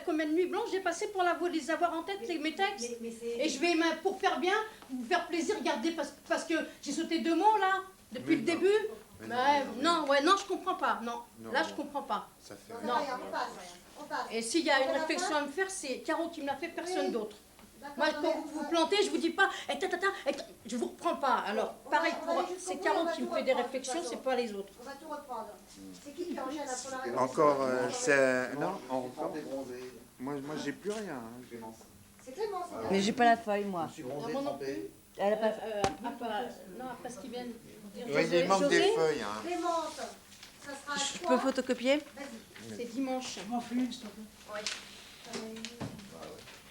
H: combien de nuits blanches j'ai passé pour les avoir en tête, mes textes? Et je vais, pour faire bien, vous faire plaisir, regarder, parce que j'ai sauté 2 mots, là, depuis le début. Non, je comprends pas, non. Là, je comprends pas.
C: Ça fait
A: Non,
C: rien.
A: rien, on passe.
H: Et s'il y a
A: On
H: une
A: fait la
H: réflexion
A: fin
H: à me faire, c'est Caro qui me l'a fait, personne
A: Oui.
H: d'autre.
A: D'accord,
H: Moi,
A: non,
H: quand
A: mais-
H: vous vous plantez, je vous dis pas, je vous reprends pas. Alors, pareil,
A: on va aller jusqu'au
H: c'est
A: bout,
H: Caro
A: on va
H: qui me
A: tout
H: fait des
A: reprendre, de toute
H: réflexions,
A: façon.
H: c'est pas les autres.
A: On va tout reprendre. C'est qui enchaîne après la réponse?
C: Encore, c'est... Non, on
P: Je
C: reprend.
P: suis bronzé.
C: Moi j'ai plus rien. hein.
A: C'est Clément, c'est bien.
N: Mais j'ai pas la feuille, moi.
P: Je suis bronzé,
H: moi non
P: trempé.
N: Elle a pas...
H: Non, après ce qu'ils viennent dire.
C: Oui, il manque des feuilles. Hein.
A: Clémence, ça sera à
N: Je
A: toi.
N: peux photocopier?
A: Vas-y.
H: C'est dimanche.
G: Je m'en fais une, s'il te plaît.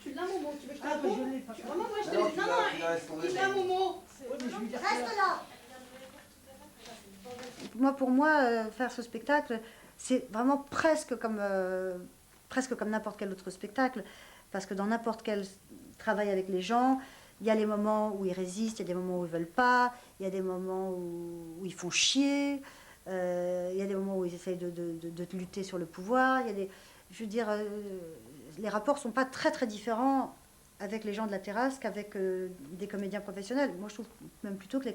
H: Tu l'as, Momo? Tu veux que je te
G: Ah,
H: le
G: mais
H: montre?
G: je l'ai pas.
H: Vraiment, moi, je te
P: Non,
H: l'ai.
P: tu
H: Non,
P: la laisses tomber.
H: il l'a, Momo.
A: Reste là. Pour moi, faire ce spectacle, c'est vraiment presque comme n'importe quel autre spectacle, parce que dans n'importe quel travail avec les gens, il y a les moments où ils résistent, il y a des moments où ils veulent pas, il y a des moments où ils font chier, il y a des moments où ils essayent de lutter sur le pouvoir. Il y a des, je veux dire, les rapports sont pas très très différents avec les gens de la terrasse qu'avec des comédiens professionnels. Moi, je trouve même plutôt que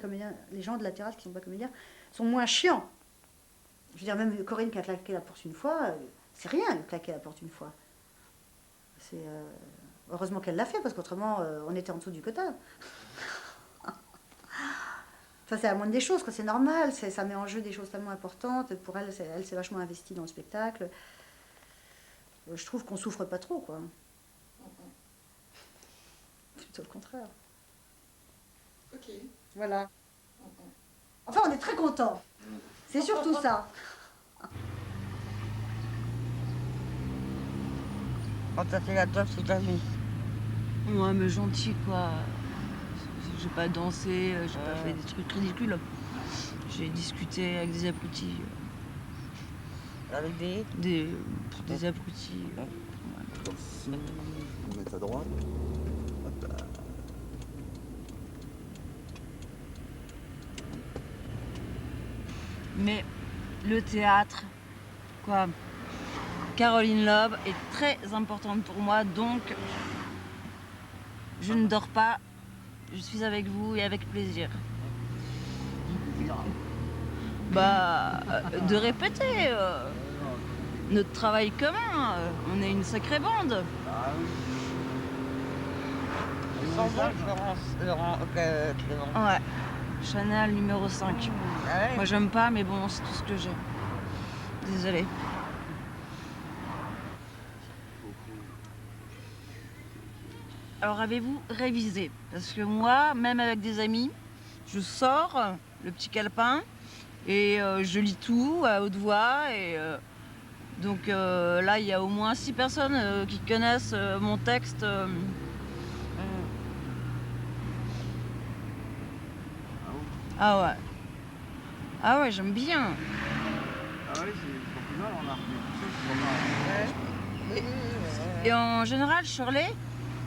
A: les gens de la terrasse qui ne sont pas comédiens sont moins chiants. Je veux dire, même Corinne qui a claqué la porte une fois, c'est rien de claquer la porte une fois. C'est heureusement qu'elle l'a fait, parce qu'autrement, on était en dessous du quota. Enfin, c'est la moindre des choses, quoi. C'est normal, ça met en jeu des choses tellement importantes. Pour elle, elle s'est vachement investie dans le spectacle. Je trouve qu'on souffre pas trop, quoi. C'est plutôt le contraire.
S: Ok.
A: Voilà. Enfin, on est très contents. C'est surtout ça.
J: Quand t'as fait la teuf toute ta vie.
K: Ouais, mais gentil, quoi. J'ai pas dansé, j'ai pas fait des trucs ridicules. J'ai discuté avec des abrutis.
J: Avec des
K: abrutis.
I: Donc si on met à droite, hop là.
K: Mais le théâtre, quoi. Caroline Loeb est très importante pour moi, donc je ne dors pas. Je suis avec vous et avec plaisir. Bah, de répéter notre travail commun. On est une sacrée bande.
J: Sans doute, Laurent, Clément.
K: Ouais. Chanel numéro 5. Moi j'aime pas, mais bon, c'est tout ce que j'ai. Désolée. Alors avez-vous révisé? Parce que moi, même avec des amis, je sors le petit calepin et je lis tout à haute voix. Et, donc là, il y a au moins 6 personnes qui connaissent mon texte. Ah ouais. Ah ouais, j'aime bien.
I: Ah oui, c'est pour plus mal, on a remis tout ça.
K: Et en général, Shirley,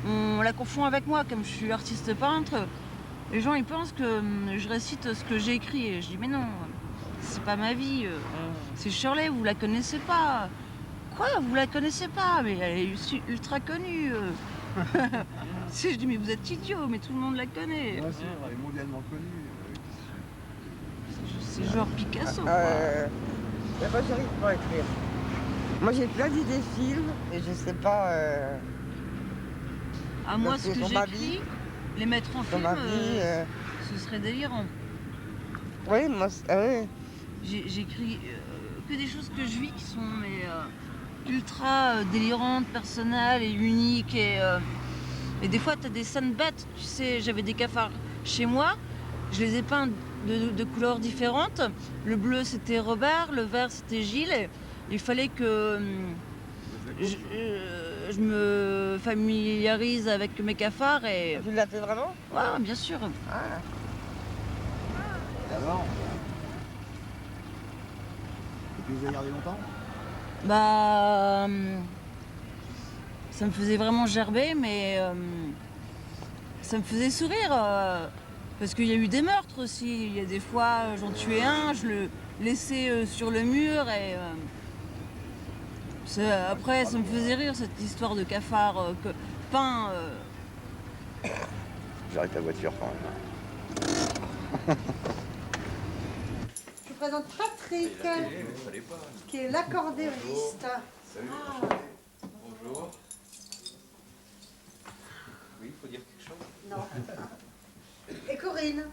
K: on la confond avec moi, comme je suis artiste peintre. Les gens ils pensent que je récite ce que j'ai écrit. Et je dis mais non, c'est pas ma vie. C'est Shirley, vous la connaissez pas. Quoi, vous la connaissez pas? Mais elle est ultra connue. Si je dis mais vous êtes idiot, mais tout le monde la connaît.
I: Ouais, c'est vrai, elle est mondialement connue.
K: C'est genre Picasso.
J: Mais moi, j'arrive pas à écrire. Moi, j'ai plein d'idées films et je sais pas.
K: À moi,
J: donc,
K: ce que
J: dans ma
K: j'écris,
J: vie,
K: les mettre en
J: dans
K: film,
J: ma vie,
K: ce serait délirant.
J: Oui, moi, oui.
K: J'écris que des choses que je vis qui sont ultra délirantes, personnelles et uniques. Et des fois, tu as des scènes bêtes. Tu sais, j'avais des cafards chez moi, je les ai peints de couleurs différentes. Le bleu, c'était Robert, le vert, c'était Gilles. Et il fallait que je me familiarise avec mes cafards. Et...
J: Tu l'as fait vraiment?
K: Ouais, bien sûr.
J: Ah.
I: Alors? Et puis vous avez gardé longtemps?
K: Bah... ça me faisait vraiment gerber, mais ça me faisait sourire. Parce qu'il y a eu des meurtres aussi. Il y a des fois, j'en tuais un, je le laissais sur le mur et... après, ça me faisait rire cette histoire de cafard peint.
I: J'arrête la voiture quand même.
A: Je vous présente Patrick, qui est l'accordéoniste.
Q: Salut. Bonjour. Oui, il faut dire quelque chose?
A: Non. Et Corinne,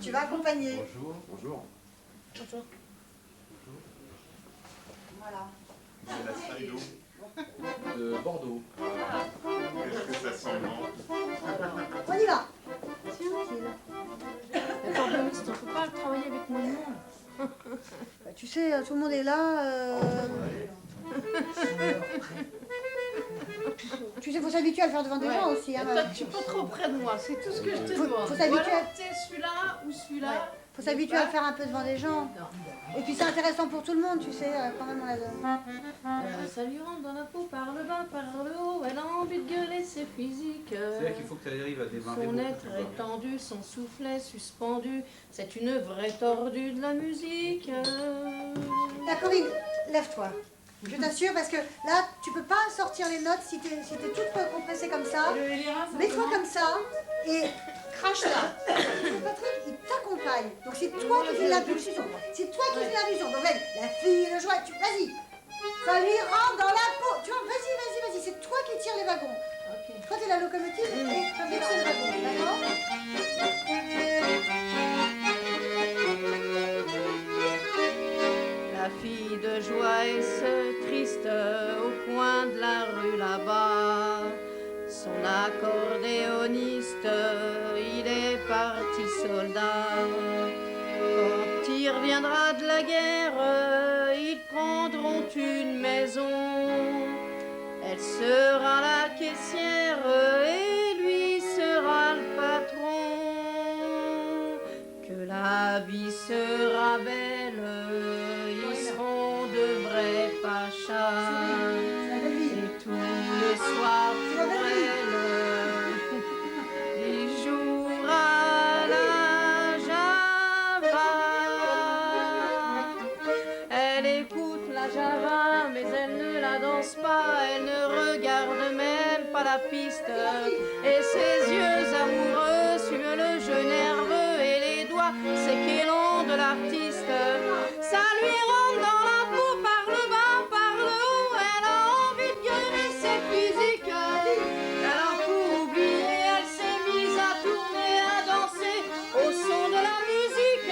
A: tu vas accompagner.
Q: Bonjour. Bonjour.
A: Bonjour. Voilà.
D: C'est la salle d'eau.
Q: De Bordeaux.
D: Est-ce que ça sent bon?
A: On y va.
H: L'accordéoniste, on ne peut pas travailler avec moins de monde.
A: Bah, tu sais, tout le monde est là. Tu sais, faut s'habituer à le faire devant des gens aussi. Hein,
K: Toi, tu es pas trop près de moi, c'est tout ce que je te demande.
A: Faut s'habituer.
K: Voilà, t'es celui-là ou celui-là.
A: Ouais. Faut s'habituer à le faire un peu devant des gens. Et puis c'est intéressant pour tout le monde, tu sais, quand même on a...
K: Ça lui rentre dans la peau par le bas, par le haut, elle a envie de gueuler, c'est physique.
Q: C'est là qu'il faut que tu arrives à démarrer.
K: Son être étendu, son soufflet suspendu, c'est une vraie tordue de la musique.
A: La Corinne, lève-toi. Je t'assure, parce que là, tu peux pas sortir les notes si t'es toute compressée comme ça. Mets-toi comme ça et crache là. Patrick, il t'accompagne. campagne. Donc c'est toi qui fais l'impulsion. C'est toi qui fais l'impulsion. Donc la fille de joie, vas-y. Ça lui rentre dans la peau. Tu vois, vas-y. C'est toi qui tires les wagons. Toi, t'es la locomotive et Fabien, c'est le wagon. D'accord?
H: La fille de joie est ce triste au coin de la rue là-bas. Son accordéoniste, il est parti soldat. Quand il reviendra de la guerre, ils prendront une maison. Elle sera la caissière et lui sera le patron. Que la vie sera belle, ils seront de vrais pachas. Et tous les soirs pour elle, il jouera la java. Elle écoute la java, mais elle ne la danse pas, elle ne regarde même pas la piste. Et ses yeux amoureux suivent le jeu nerveux et les doigts séquelants de l'artiste. Ça lui rentre dans la peau par le bas, par le haut, elle a envie de gueuler ses physiques. Alors pour oublier, elle s'est mise à tourner, à danser au son de la musique.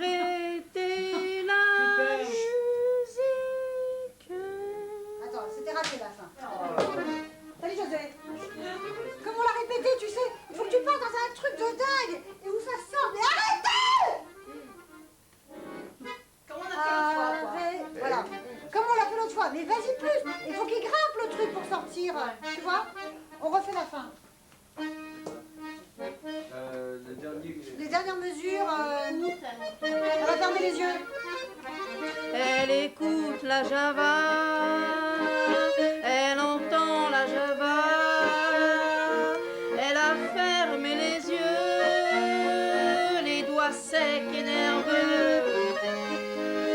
H: Arrêtez la musique.
A: Attends, c'était raté la fin. Salut José. Comme on l'a répété, tu sais, il faut que tu partes dans un truc de dingue et où ça sort. Mais arrêtez!
S: Comme on a fait l'autre fois, quoi.
A: Voilà. Comme on l'a fait l'autre fois. Mais vas-y plus. Il faut qu'il grimpe le truc pour sortir. Tu vois? On refait la fin. Les dernières mesures. On va fermer les yeux.
H: Elle écoute la java, elle entend la java, elle a fermé les yeux, les doigts secs et nerveux.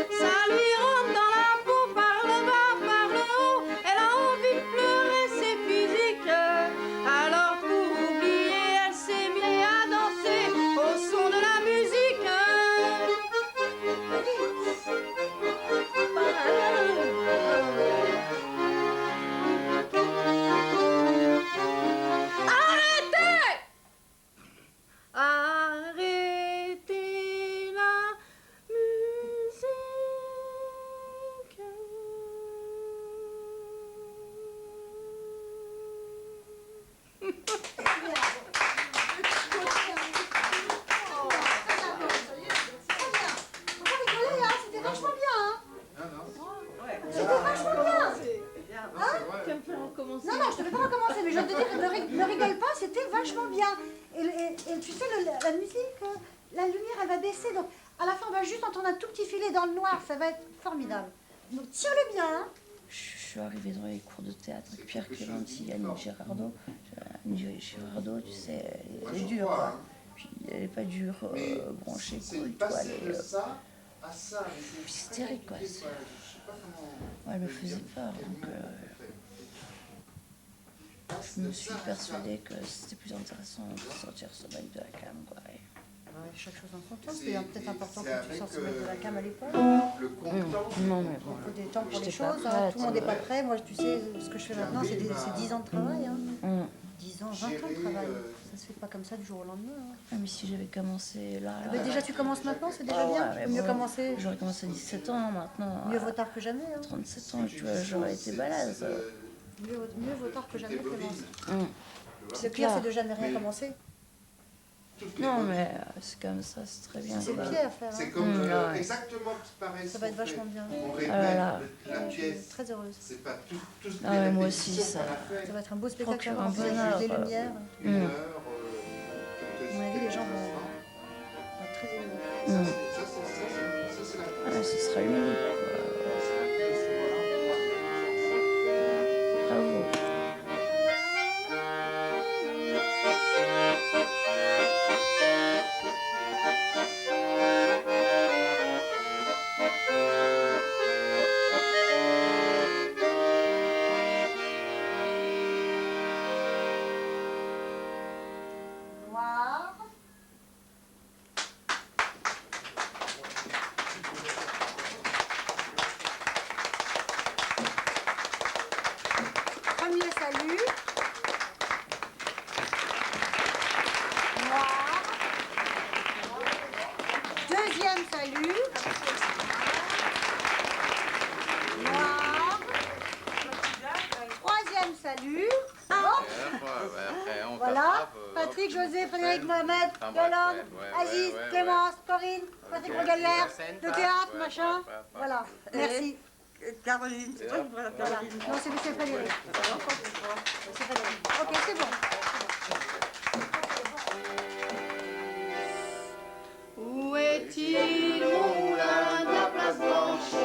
H: Ça lui rentre dans la peau par le bas, par le haut, elle a envie de pleurer, c'est physique. Alors pour oublier, elle s'est mise à danser au son de la musique. Arrêtez la musique.
A: C'était vachement bien, hein? C'était vachement bien. Hein?
H: Tu vas me faire recommencer.
A: Non, je te fais pas recommencer, mais je veux te dire, ne rigole pas, c'était vachement bien. Et tu sais, la musique, la lumière, elle va baisser, donc à la fin, on va juste entendre un tout petit filet dans le noir, ça va être formidable. Donc tiens-le bien, hein?
U: Je suis arrivée dans les cours de théâtre avec Pierre Clémenti, Annie Girardot. Annie Girardot, tu sais, elle est dure, quoi. Puis elle est pas dure, branchée, quoi, et tout, elle est hystérique, quoi. Ouais, elle me faisait peur, donc je me suis persuadée que c'était plus intéressant de sortir ce mec de la cam, quoi. Et...
A: Ouais, chaque chose en son temps, c'était peut-être important que tu sortes ce mec de la cam à l'époque.
U: Non, mais bon.
A: Il faut des temps pour les
U: J'étais pas
A: choses,
U: prête,
A: hein. Tout le monde n'est pas prêt. Moi, tu sais, ce que je fais maintenant, c'est 10 ans de travail. Hein. 10 ans, 20 ans de travail. Ça se fait pas comme ça du jour au lendemain. Hein.
U: Ah, mais si j'avais commencé là...
A: Ah, déjà, tu commences maintenant, c'est déjà bien.
U: Ouais,
A: Il faut mieux commencer.
U: J'aurais commencé à 17 ans, maintenant...
A: Mieux vaut tard que jamais. Hein.
U: 37 ans, tu vois, j'aurais été balèze.
A: Mieux vaut tard que jamais, Clémence. Le pire,
U: clair.
A: c'est de jamais rien commencer.
U: Non, mais c'est comme ça, c'est très bien.
A: C'est le pied à faire.
D: C'est
A: Hein.
D: comme
U: ouais.
D: exactement pareil.
A: Ça va être vachement bien.
D: On répète
U: là.
D: la pièce.
A: Très heureuse.
D: C'est pas tout ce
U: Ah ouais, moi aussi, ça
A: Ça va être un beau spectacle.
U: procure un
A: avec
U: bonheur.
A: des lumières.
U: Mm.
A: À mon avis, les gens vont être très émus.
U: Ouais, ce sera unique. Bravo.
A: Deuxième salut. Noir. Troisième salut. Voilà. Patrick, José, Frédéric, Mohamed, Yolande, Aziz, Clémence, Corinne, Patrick Regalière, le théâtre, machin. Voilà. Merci.
J: Caroline, c'est toi qui parles,
A: Voilà.
J: Caroline.
A: Non, c'est Frédéric. C'est Frédéric. Ok, c'est bon.
K: Où est-il mon moulin de la place Blanche?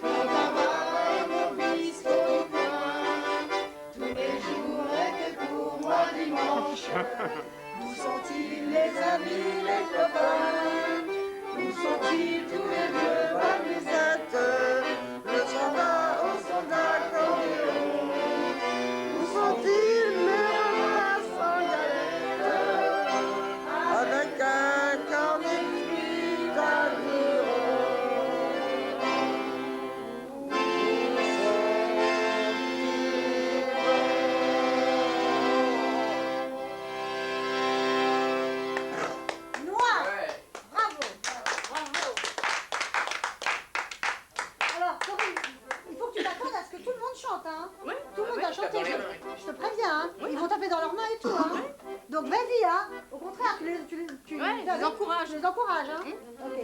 K: Mon tabac et mon biscuit au coin. Tous les jours étaient pour moi dimanche. Où sont-ils les amis, les copains? Où sont-ils tous les vieux balusettes? Le soldat au soldat d'accordéon. Où sont-ils mes repas sans galette? Avec un cornet de fruits d'aviron.
A: Noir. Bravo. Bravo. Alors, Corinne, il faut que tu t'attendes à ce que tout le monde chante, hein. Tout le monde va chanter. Je te préviens, hein. Ils vont taper dans leurs mains et tout, hein. Donc vas-y, hein. Au contraire, tu les
K: Ouais, je les encourage.
A: Tu les encourages, hein. Ok.